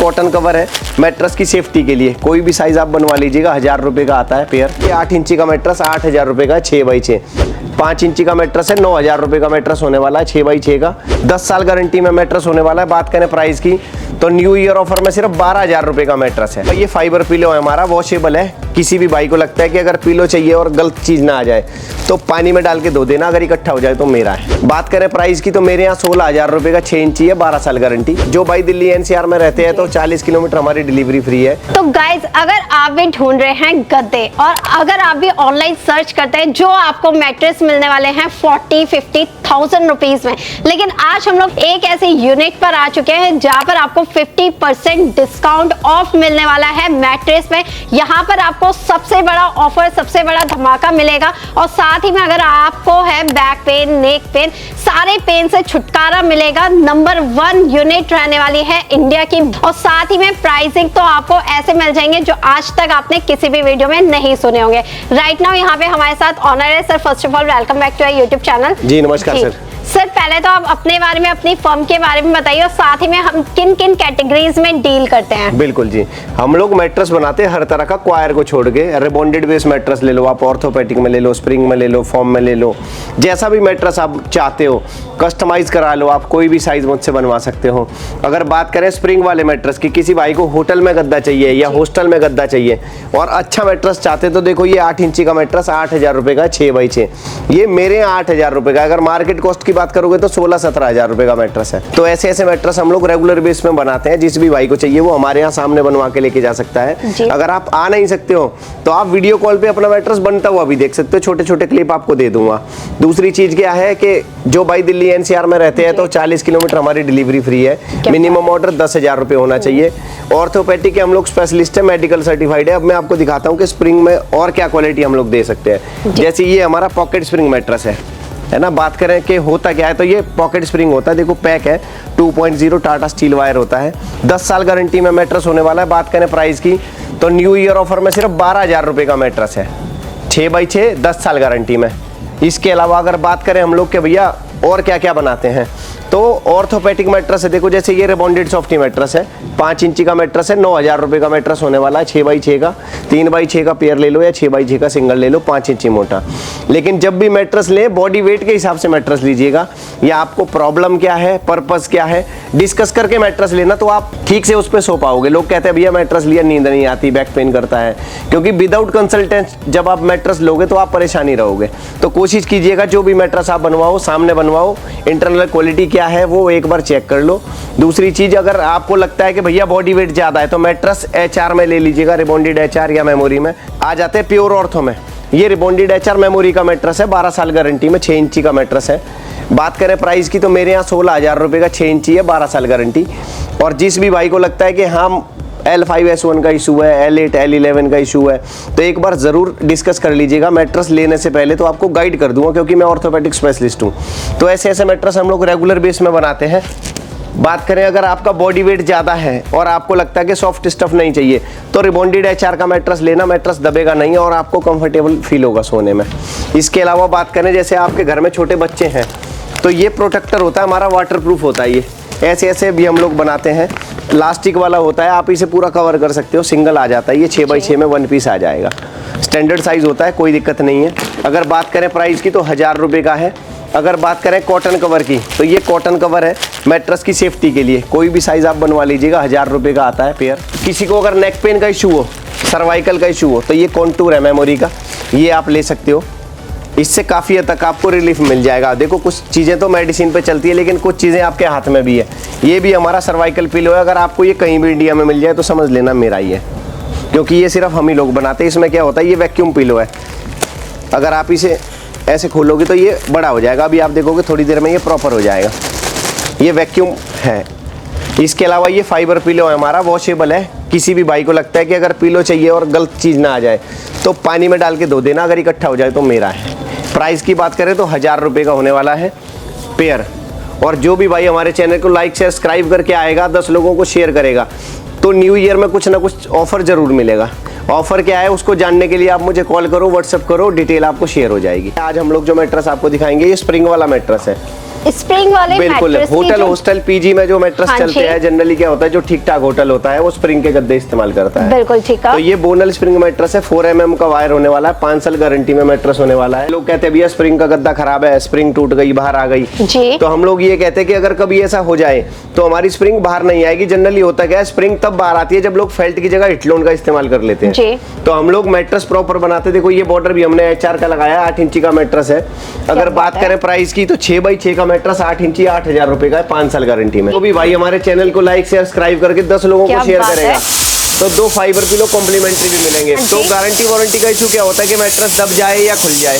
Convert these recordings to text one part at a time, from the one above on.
Cotton cover है mattress की safety के लिए, कोई भी साइज आप बनवा लीजिएगा, 1000 रुपये का आता है पेयर। ये 8 इंची का मैट्रेस 8000 रुपये का, 6x6। 5 इंची का मैट्रेस है, 9000 रुपये का मैट्रेस होने वाला है, 6x6 का। 10 साल गारंटी में मैट्रेस होने वाला है। बात करें प्राइस की तो न्यू ईयर ऑफर में सिर्फ 12000 रुपये का मैट्रेस है। ये फाइबर पिलो है हमारा, वॉशेबल है। किसी भी भाई को लगता है कि अगर पिलो चाहिए और गलत चीज ना आ जाए तो पानी में डाल के धो देना, अगर इकट्ठा हो जाए तो मेरा है। बात करें प्राइस की तो मेरे यहाँ 16000 रुपये का 6 इंची है, 12 साल गारंटी। जो भाई दिल्ली एनसीआर में रहते हैं तो 40 किलोमीटर हमारी डिलीवरी फ्री है। तो गाइज अगर आप भी ढूंढ रहे हैं गद्दे और अगर आप भी ऑनलाइन सर्च करते हैं जो आपको मैट्रेस मिलने वाले हैं 40-50,000 रुपीज में, लेकिन आज हम लोग एक ऐसे यूनिट पर आ चुके हैं जहां पर आपको 50% डिस्काउंट ऑफ मिलने वाला है मैट्रेस में। यहाँ पर आपको सबसे बड़ा ऑफर, सबसे बड़ा धमाका मिलेगा और साथ ही में अगर आपको है बैक पेन, नेक पेन, सारे पेन से छुटकारा मिलेगा। नंबर 1 यूनिट रहने वाली है इंडिया की और साथ ही में प्राइसिंग तो आपको ऐसे मिल जाएंगे जो आज तक आपने किसी भी वीडियो में नहीं सुने होंगे। राइट नाउ यहाँ पे हमारे साथ ऑनर है sir. First of all welcome back to our YouTube channel. जी नमस्कार सर। सर पहले तो आप अपने बारे में, अपनी फर्म के बारे में बताइए और साथ ही में हम किन किन कैटेगरीज में डील करते हैं। बिल्कुल जी, हम लोग मैट्रेस बनाते हैं हर तरह का, क्वायर को छोड़ के। रिबॉन्डेड बेस मैट्रेस ले लो आप, ऑर्थोपेडिक में ले लो, स्प्रिंग में ले लो, फॉर्म में ले लो, जैसा भी मैट्रेस आप चाहते हो कस्टमाइज करा लो आप, कोई भी साइज मुझसे बनवा सकते हो। अगर बात करें स्प्रिंग वाले मैट्रेस की, किसी भाई को होटल में गद्दा चाहिए या हॉस्टल में गद्दा चाहिए और अच्छा मैट्रेस चाहते तो देखो ये 8 इंची का मैट्रेस 8000 रुपये का, 6x6। ये मेरे यहाँ 8000 रुपये का। अगर मार्केट कॉस्ट की बात करोगे तो 16-17 रुपए का मैट्रेस है। तो ऐसे ऐसे मैट्रेस हम लोग रेगुलर बेस में बनाते हैं। जिस भी भाई को चाहिए वो हमारे यहाँ सामने बनवा के लेके जा सकता है। अगर आप आ नहीं सकते हो तो आप वीडियो कॉल पे अपना मैट्रेस बनता हुआ भी देख सकते हो, छोटे छोटे क्लिप आपको दे दूंगा। दूसरी चीज क्या है कि जो भाई दिल्ली एनसीआर में रहते हैं तो 40 किलोमीटर हमारी डिलीवरी फ्री है। मिनिमम ऑर्डर 10,000 रुपये होना चाहिए। ऑर्थोपेडिक के हम लोग स्पेशलिस्ट है, मेडिकल सर्टिफाइड है। अब मैं आपको दिखाता हूँ कि स्प्रिंग में और क्या क्वालिटी हम लोग दे सकते हैं। जैसे ये हमारा पॉकेट स्प्रिंग मैट्रेस है ना। बात करें कि होता क्या है तो ये पॉकेट स्प्रिंग होता है, देखो पैक है, 2.0 टाटा स्टील वायर होता है। 10 साल गारंटी में मैट्रेस होने वाला है। बात करें प्राइस की तो न्यू ईयर ऑफर में सिर्फ 12000 रुपये का मैट्रेस है, 6x6, 10 साल गारंटी में। इसके अलावा अगर बात करें हम लोग के भैया और क्या क्या बनाते हैं तो ऑर्थोपेडिक मैट्रेस है। देखो जैसे ये रिबॉन्डेड सॉफ्टी मैट्रेस है, 5 इंची का मैट्रेस है, 9000 रुपये का मैट्रेस होने वाला है, 6x6 का। 3x6 का पेयर ले लो या 6x6 का सिंगल ले लो, 5 इंची मोटा। लेकिन जब भी मैट्रेस लें बॉडी वेट के हिसाब से मैट्रेस लीजिएगा, या आपको प्रॉब्लम क्या है, पर्पस क्या है, डिस्कस करके मैट्रेस लेना तो आप ठीक से उस पर सो पाओगे। लोग कहते हैं भैया मैट्रेस लिया नींद नहीं आती, बैक पेन करता है, क्योंकि विदाउट कंसल्टेंट जब आप मैट्रेस लोगे तो आप परेशानी रहोगे। तो कोशिश कीजिएगा जो भी मैट्रेस आप बनवाओ सामने बनवाओ, इंटरनल क्वालिटी क्या है वो एक बार चेक कर लो। दूसरी चीज, अगर आपको लगता है कि भैया बॉडी वेट ज्यादा है तो मैट्रेस HR में ले लीजिएगा, रिबॉन्डेड HR या मेमोरी में आ जाते हैं। प्योर ऑर्थो में ये रिबॉन्डेड HR मेमोरी का मैट्रेस है, 12 साल गारंटी में, 6 इंची का मैट्रेस है। बात करें प्राइस की तो मेरे यहाँ 16000 रुपये का 6 इंची है, 12 साल गारंटी। और जिस भी भाई को लगता है कि हम L5S1 का इशू है, L8 L11 का इशू है तो एक बार ज़रूर डिस्कस कर लीजिएगा मैट्रेस लेने से पहले, तो आपको गाइड कर दूंगा क्योंकि मैं ऑर्थोपेडिक स्पेशलिस्ट हूँ। तो ऐसे ऐसे मैट्रेस हम लोग रेगुलर बेस में बनाते हैं। बात करें अगर आपका बॉडी वेट ज़्यादा है और आपको लगता है कि सॉफ्ट स्टफ नहीं चाहिए तो रिबॉन्डेड HR का मैट्रेस लेना, मैट्रेस दबेगा नहीं और आपको कंफर्टेबल फील होगा सोने में। इसके अलावा बात करें जैसे आपके घर में छोटे बच्चे हैं तो ये प्रोटेक्टर होता है हमारा, वाटर प्रूफ होता है। ये ऐसे ऐसे भी हम लोग बनाते हैं, प्लास्टिक वाला होता है, आप इसे पूरा कवर कर सकते हो, सिंगल आ जाता है। ये 6x6 में 1 पीस आ जाएगा, स्टैंडर्ड साइज होता है, कोई दिक्कत नहीं है। अगर बात करें प्राइस की तो 1000 रुपये का है। अगर बात करें कॉटन कवर की तो ये कॉटन कवर है मैट्रेस की सेफ्टी के लिए, कोई भी साइज आप बनवा लीजिएगा, 1000 रुपये का आता है पेयर। किसी को अगर नेक पेन का इशू हो, सर्वाइकल का इशू हो तो ये कॉन्टूर है मेमोरी का, ये आप ले सकते हो। इससे काफ़ी हद तक आपको रिलीफ मिल जाएगा। देखो कुछ चीज़ें तो मेडिसिन पे चलती है लेकिन कुछ चीज़ें आपके हाथ में भी है। ये भी हमारा सर्वाइकल पिलो है, अगर आपको ये कहीं भी इंडिया में मिल जाए तो समझ लेना मेरा ही है, क्योंकि ये सिर्फ हम ही लोग बनाते हैं। इसमें क्या होता है, ये वैक्यूम पिलो है, अगर आप इसे ऐसे खोलोगे तो ये बड़ा हो जाएगा, अभी आप देखोगे थोड़ी देर में ये प्रॉपर हो जाएगा। ये वैक्यूम है। इसके अलावा ये फाइबर पिलो है हमारा, वॉशेबल है। किसी भी भाई को लगता है कि अगर पिलो चाहिए और गलत चीज़ ना आ जाए तो पानी में डाल के धो देना, अगर इकट्ठा हो जाए तो मेरा है। प्राइस की बात करें तो 1000 रुपये का होने वाला है पेयर। और जो भी भाई हमारे चैनल को लाइक शेयर सब्सक्राइब करके आएगा, 10 लोगों को शेयर करेगा तो न्यू ईयर में कुछ ना कुछ ऑफर ज़रूर मिलेगा। ऑफर क्या है उसको जानने के लिए आप मुझे कॉल करो, व्हाट्सएप करो, डिटेल आपको शेयर हो जाएगी। आज हम लोग जो मैट्रेस आपको दिखाएंगे ये स्प्रिंग वाला मैट्रेस है। स्प्रिंग वाले बिल्कुल, मैट्रेस होटल हॉस्टल पीजी में जो मैट्रेस हाँ चलते हैं जनरली क्या होता है, जो ठीक ठाक होटल होता है वो स्प्रिंग के गद्दे इस्तेमाल करता है। बिल्कुल ठीक है। तो ये बोनल स्प्रिंग मैट्रेस है, 4 mm का वायर होने वाला है, 5 साल गारंटी में मैट्रेस होने वाला है। लोग कहते हैं भैया स्प्रिंग का गद्दा खराब है, स्प्रिंग टूट गई, बाहर आ गई जी। तो हम लोग ये कहते हैं कि अगर कभी ऐसा हो जाए तो हमारी स्प्रिंग बाहर नहीं आएगी। जनरली होता क्या है, स्प्रिंग तब बाहर आती है जब लोग फेल्ट की जगह हिटलोन का इस्तेमाल कर लेते हैं जी। तो हम लोग मैट्रेस प्रॉपर बनाते हैं। देखो ये बॉर्डर भी हमने HR का लगाया, 8 इंची का मैट्रेस है। अगर बात करें प्राइस की तो 6x6 का मैट्रेस 8 इंची 8,000 रुपए का है, 5 साल गारंटी में। तो भी भाई हमारे चैनल को लाइक शेयर सब्सक्राइब करके 10 लोगों को शेयर करेगा तो 2 फाइबर पिलो कॉम्प्लीमेंट्री भी मिलेंगे। तो गारंटी वारंटी का इशू क्या होता है कि मैट्रेस दब जाए या खुल जाए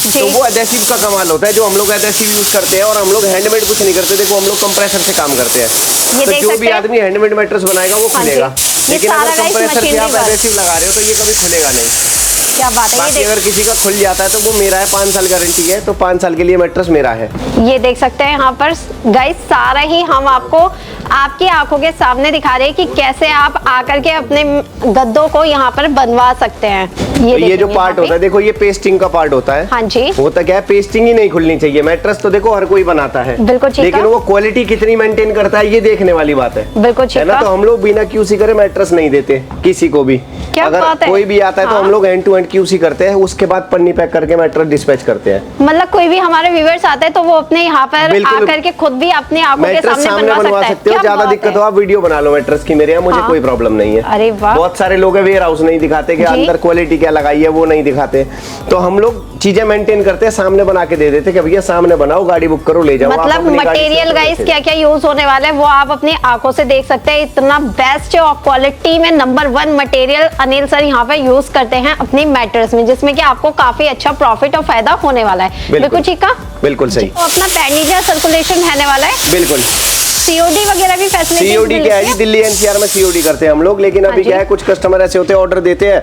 तो वो एडेसिव का कमाल होता है, जो हम लोग एडेसिव यूज करते हैं। और हम लोग हैंडमेड कुछ नहीं करते, देखो हम लोग कंप्रेसर से काम करते हैं। तो जो भी आदमी हैंडमेड मैट्रेस बनाएगा वो खुलेगा, लेकिन अगर कंप्रेसर से आप एडेसिव लगा रहे हो तो ये कभी खुलेगा नहीं। क्या बात है। बाकी अगर किसी का खुल जाता है तो वो मेरा है, 5 साल गारंटी है, तो 5 साल के लिए मैट्रेस मेरा है। ये देख सकते हैं यहाँ पर गाइस, सारा ही हम आपको आपकी आंखों के सामने दिखा रहे हैं कि कैसे आप आकर के अपने गद्दों को यहाँ पर बनवा सकते हैं। ये जो पार्ट होता है, देखो ये पेस्टिंग का पार्ट होता है। हाँ जी। होता क्या है, पेस्टिंग ही नहीं खुलनी चाहिए। मैट्रेस तो देखो हर कोई बनाता है, बिल्कुल ठीक, लेकिन वो क्वालिटी कितनी मेंटेन करता है ये देखने वाली बात है। बिल्कुल ठीक है ना। तो हम लोग बिना QC करे मैट्रेस नहीं देते किसी को भी। अगर कोई भी आता है तो हम लोग एंड टू एंड QC करते हैं, उसके बाद पन्नी पैक करके मैट्रेस डिस्पैच करते हैं। मतलब कोई भी हमारे व्यूअर्स आते हैं तो वो अपने यहाँ पर आकर के खुद भी अपनी आंखों के सामने बनवा सकते हो। ज्यादा दिक्कत हो आप वीडियो बना लो मैट्रेस की, मेरे यहाँ मुझे कोई प्रॉब्लम नहीं है। अरे वाह। बहुत सारे लोग वेयर हाउस नहीं दिखाते कि अंदर क्वालिटी क्या लगाई है वो नहीं दिखाते, तो हम लोग चीजें मेंटेन करते हैं, सामने बना के दे देते कि भैया सामने बनाओ, गाड़ी बुक करो, ले जाओ। मतलब मटेरियल गाइस क्या क्या यूज होने वाला है वो आप अपनी आंखों से देख सकते हैं। इतना बेस्ट और क्वालिटी में नंबर 1 मटेरियल अनिल सर यहाँ पे यूज करते हैं अपनी मैट्रेस में, जिसमें कि आपको काफी अच्छा प्रॉफिट और फायदा होने वाला है। बिल्कुल ठीक है, बिल्कुल सही। तो अपना पैनिजा सर्कुलेशन रहने वाला है। बिल्कुल। COD वगैरह भी फैसिलिटी COD क्या है जी, दिल्ली NCR में COD करते हैं हम लोग, लेकिन अभी क्या है कुछ कस्टमर ऐसे होते हैं ऑर्डर देते हैं,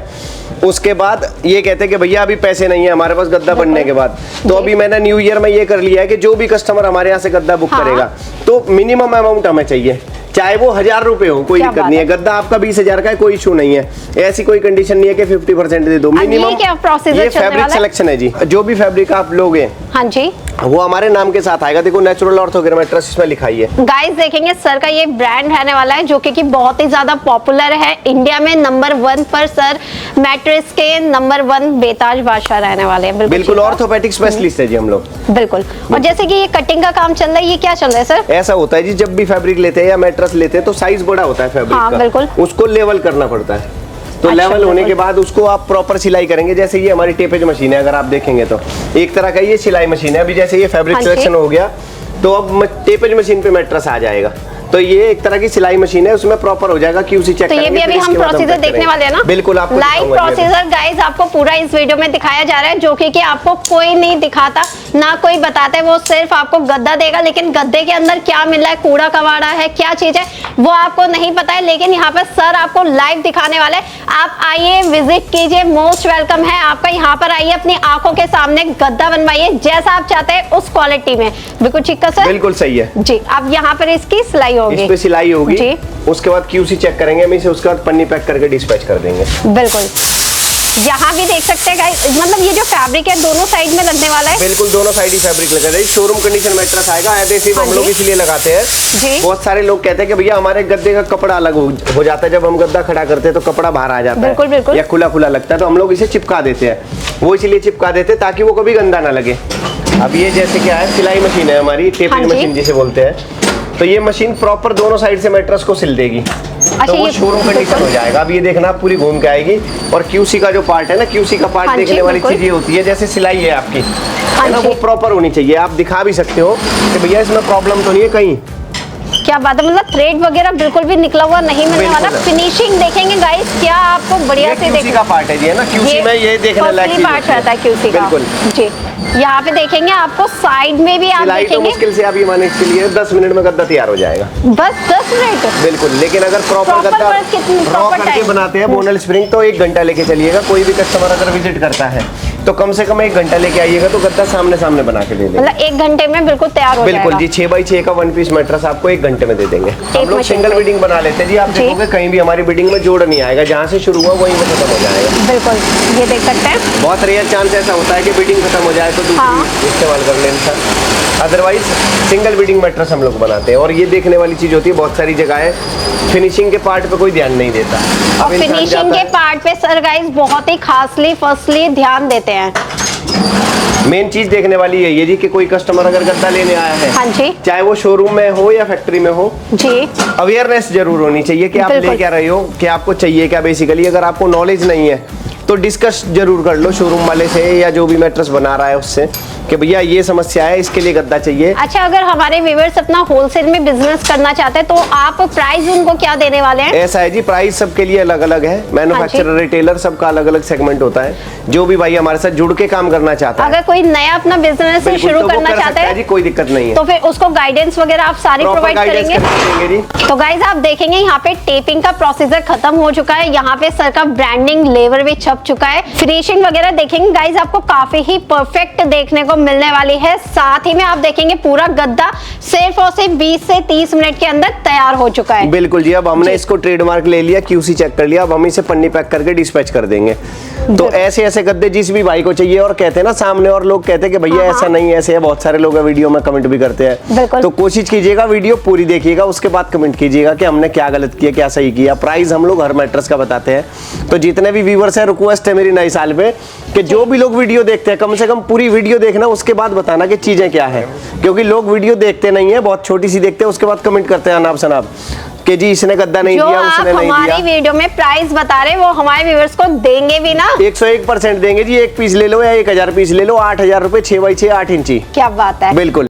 उसके बाद ये कहते हैं कि भैया अभी पैसे नहीं है हमारे पास गद्दा बनने के बाद। तो अभी मैंने न्यू ईयर में ये कर लिया है कि जो भी कस्टमर हमारे यहाँ से गद्दा बुक करेगा तो मिनिमम अमाउंट हमें चाहिए, चाहे वो 1000 रुपए हो, कोई दिक्कत नहीं है। गद्दा आपका 20,000 का है, कोई इशू नहीं है। ऐसी कोई कंडीशन नहीं है कि 50% दे दो, मिनिमम। ये फैब्रिक सिलेक्शन है जी, जो भी फैब्रिक आप लोगे हाँ जी वो हमारे नाम के साथ आएगा। देखो नेचुरल ऑर्थोगेर मैट्रेस इसमें लिखा ही है। गाइस देखेंगे सर का ये ब्रांड रहने वाला है जो कि बहुत ही ज्यादा पॉपुलर है इंडिया में। नंबर 1 पर सर मैट्रेस के नंबर 1 बेताज बादशाह रहने वाले हैं। बिल्कुल ऑर्थोपेडिक स्पेशलिस्ट है जी हम लोग। बिल्कुल। और जैसे कि ये कटिंग का काम चल रहा है, ये क्या चल रहा है सर? ऐसा होता है जी, जब भी फैब्रिक लेते हैं या मैट्रेस लेते हैं तो साइज बड़ा होता है फैब्रिक का, बिल्कुल। उसको लेवल करना पड़ता है। तो लेवल होने के बाद उसको आप प्रॉपर सिलाई करेंगे। जैसे ये हमारी टेपेज मशीन है, अगर आप देखेंगे तो एक तरह का ये सिलाई मशीन है। अभी जैसे ये फैब्रिक सिलेक्शन हो गया तो अब टेपेज मशीन पे मैट्रेस आ जाएगा। तो ये एक तरह की सिलाई मशीन है, उसमें प्रॉपर हो जाएगा QC चेक। तो ये भी अभी हम प्रोसीजर देखने वाले हैं ना। बिल्कुल आपको लाइव प्रोसीजर गाइस आपको पूरा इस वीडियो में दिखाया जा रहा है, जो कि आपको कोई नहीं दिखाता ना कोई बताता है। वो सिर्फ आपको गद्दा देगा, लेकिन गद्दे के अंदर क्या मिल रहा है, कूड़ा कबाड़ा है, क्या चीज है वो आपको नहीं पता है। लेकिन यहाँ पर सर आपको लाइव दिखाने वाले हैं। आप आइए, विजिट कीजिए, मोस्ट वेलकम है आपका। यहाँ पर आइए, अपनी आंखों के सामने गद्दा बनवाइए जैसा आप चाहते हैं उस क्वालिटी में। बिल्कुल ठीक है सर, बिल्कुल सही है जी। अब यहाँ पर इसकी सिलाई होगी, इस पे सिलाई होगी जी। उसके बाद QC चेक करेंगे हम इसे, उसके बाद पन्नी पैक करके डिस्पैच कर देंगे। बिल्कुल। यहाँ भी देख सकते हैं गाइस, मतलब ये जो फैब्रिक है दोनों साइड में लगने वाला है। बिल्कुल दोनों साइड ही फैब्रिक लगा है। शोरूम कंडीशन मैट्रेस आएगा, एडेसिव हम लोग इसलिए लगाते हैं जी। बहुत सारे लोग कहते हैं कि भैया हमारे गद्दे का कपड़ा अलग हो जाता है, जब हम गद्दा खड़ा करते हैं तो कपड़ा बाहर आ जाता है, बिल्कुल या खुला खुला लगता है, तो हम लोग इसे चिपका देते हैं। वो इसलिए चिपका देते हैं ताकि वो कभी गंदा ना लगे। अब ये जैसे क्या है, सिलाई मशीन है हमारी, टेपिंग मशीन जिसे बोलते हैं। तो ये मशीन प्रॉपर दोनों साइड से मैट्रेस को सिल देगी। तो वो शोरूम कंडीशन हो जाएगा। अब ये देखना पूरी घूम के आएगी। और QC का जो पार्ट है ना, QC का पार्ट देखने वाली चीज ये होती है, जैसे सिलाई है आपकी है ना, वो प्रॉपर होनी चाहिए। आप दिखा भी सकते हो कि भैया इसमें प्रॉब्लम तो नहीं है कहीं। क्या बात है, मतलब थ्रेड वगैरह बिल्कुल भी निकला हुआ नहीं मिलने वाला। फिनिशिंग देखेंगे गाइस, क्या आपको बढ़िया से QC का पार्ट है जी, है ना। QC में ये देखने लायक पार्ट रहता है QC का। बिल्कुल जी। यहाँ पे देखेंगे आपको साइड में भी आप देखेंगे। तो मुश्किल से आप ये माने के लिए 10 मिनट में गद्दा तैयार हो जाएगा, बस 10 मिनट। बिल्कुल। लेकिन अगर प्रॉपर गद्दा रॉ करके बनाते हैं बोनल स्प्रिंग तो 1 घंटा लेके चलिएगा। कोई भी कस्टमर अगर विजिट करता है तो कम से कम 1 घंटा लेके आइएगा तो गद्दा सामने सामने बना के दे देंगे। मतलब 1 घंटे में बिल्कुल तैयार हो बिल्कुल जाएगा। जी, 6x6 का 1 पीस मैट्रेस आपको 1 घंटे में दे देंगे। हम लोग मशीन सिंगल पे। बीडिंग बना लेते हैं जी। आप जी। देखोगे कहीं भी हमारी बीडिंग में जोड़ नहीं आएगा, जहाँ से शुरू हुआ वहीं पे खत्म हो जाएगा। बिल्कुल, ये देख सकते हैं। बहुत रेयर चांस ऐसा होता है कि बीडिंग खत्म हो जाए तो हाँ। दूसरी इस्तेमाल कर ले इंसान। अदरवाइज सिंगल बीडिंग मैट्रेस हम लोग बनाते हैं। और ये देखने वाली चीज होती है, बहुत सारी जगह है फिनिशिंग के पार्ट पे कोई ध्यान नहीं देता। अब और इंसान फिनिशिंग जाता के है- पार्ट पे सर गाइस बहुत ही खासली फर्स्टली ध्यान देते हैं। मेन चीज देखने वाली यही है जी कि कोई कस्टमर अगर गद्दा लेने आया है, हाँ जी चाहे वो शोरूम में हो या फैक्ट्री में हो, जी, अवेयरनेस जरूर होनी चाहिए कि आप बिल्कुल। ले क्या रहे हो, कि आपको चाहिए क्या। बेसिकली अगर आपको नॉलेज नहीं है तो डिस्कस जरूर कर लो शोरूम वाले से या जो भी मैट्रेस बना रहा है उससे कि भैया ये समस्या है, इसके लिए गद्दा चाहिए। अच्छा, अगर हमारे व्यूअर्स अपना होलसेल में बिजनेस करना चाहते हैं तो आप प्राइस उनको क्या देने वाले हैं? ऐसा है जी, प्राइस सबके लिए अलग अलग है। मैन्युफैक्चरर, रिटेलर सबका अलग अलग सेगमेंट होता है। जो भी भाई हमारे साथ जुड़ के काम करना चाहता है, अगर कोई नया अपना बिजनेस बिल्कुल, शुरू तो वो करना कर चाहते सकता है जी, हैं कोई दिक्कत नहीं है। तो फिर उसको गाइडेंस वगैरह आप सारी प्रॉपर प्रोवाइड गाइडेंस करेंगे? देंगे जी। तो गाइज आप देखेंगे यहाँ पे टेपिंग का प्रोसीजर खत्म हो चुका है। यहाँ पे सर का ब्रांडिंग लेवर भी छप चुका है। फिनिशिंग वगैरह देखेंगे गाइज आपको काफी ही परफेक्ट देखने को मिलने वाली है। साथ ही में आप देखेंगे पूरा गद्दा सिर्फ और सिर्फ 20 से 30 मिनट के अंदर तैयार हो चुका है। बिल्कुल जी, अब हमने इसको ट्रेडमार्क ले लिया, QC चेक कर लिया, अब हम इसे पन्नी पैक करके डिस्पैच कर देंगे। तो ऐसे ऐसे गद्दे जिस भी भाई को चाहिए, और कहते हैं ना सामने और लोग कहते हैं कि भैया ऐसा नहीं है, ऐसे है। बहुत सारे लोग वीडियो में कमेंट भी करते हैं। बिल्कुल। तो कोशिश कीजिएगा वीडियो पूरी देखिएगा, उसके बाद कमेंट कीजिएगा कि हमने क्या गलत किया, क्या सही किया। प्राइस हम लोग हर मैट्रेस का बताते हैं। तो जितने भी व्यूअर्स हैं, रिक्वेस्ट है मेरी नई साल पे कि जो भी लोग वीडियो देखते हैं कम से कम पूरी वीडियो देखना, उसके बाद बताना कि चीजें क्या है। क्योंकि लोग वीडियो देखते नहीं है, बहुत छोटी सी देखते हैं, उसके बाद कमेंट करते हैं अनाप शनाप कि जी इसने गद्दा नहीं जो दिया, आप उसने नहीं हमारी दिया। वीडियो में प्राइस बता रहे हैं वो हमारे व्यूअर्स को देंगे भी ना? 101% देंगे जी। 1 पीस ले लो या 1000 पीस ले लो, 8000 रुपए 6x6 8 इंची। क्या बात है। बिल्कुल।